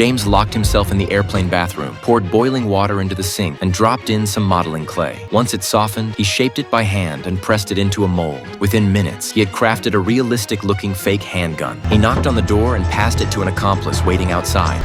James locked himself in the airplane bathroom, poured boiling water into the sink, and dropped in some modeling clay. Once it softened, he shaped it by hand and pressed it into a mold. Within minutes, he had crafted a realistic-looking fake handgun. He knocked on the door and passed it to an accomplice waiting outside.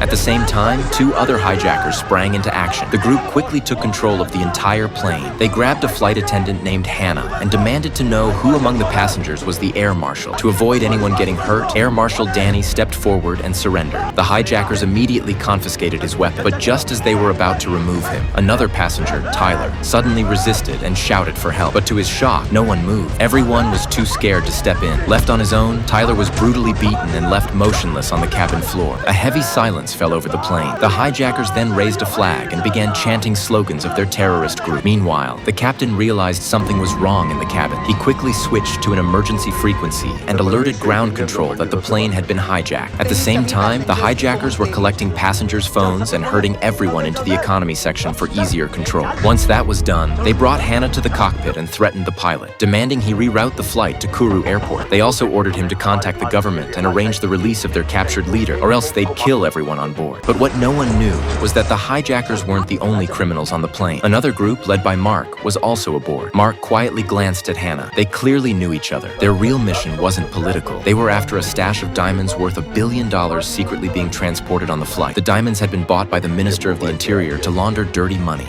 At the same time, two other hijackers sprang into action. The group quickly took control of the entire plane. They grabbed a flight attendant named Hannah and demanded to know who among the passengers was the air marshal. To avoid anyone getting hurt, Air Marshal Danny stepped forward and surrendered. The hijackers immediately confiscated his weapon, but just as they were about to remove him, another passenger, Tyler, suddenly resisted and shouted for help. But to his shock, no one moved. Everyone was too scared to step in. Left on his own, Tyler was brutally beaten and left motionless on the cabin floor. A heavy silence fell over the plane. The hijackers then raised a flag and began chanting slogans of their terrorist group. Meanwhile, the captain realized something was wrong in the cabin. He quickly switched to an emergency frequency and alerted ground control that the plane had been hijacked. At the same time, the hijackers were collecting passengers' phones and herding everyone into the economy section for easier control. Once that was done, they brought Hannah to the cockpit and threatened the pilot, demanding he reroute the flight to Kuru Airport. They also ordered him to contact the government and arrange the release of their captured leader, or else they'd kill everyone on board. But what no one knew was that the hijackers weren't the only criminals on the plane. Another group, led by Mark, was also aboard. Mark quietly glanced at Hannah. They clearly knew each other. Their real mission wasn't political. They were after a stash of diamonds worth $1 billion secretly being transported on the flight. The diamonds had been bought by the Minister of the Interior to launder dirty money.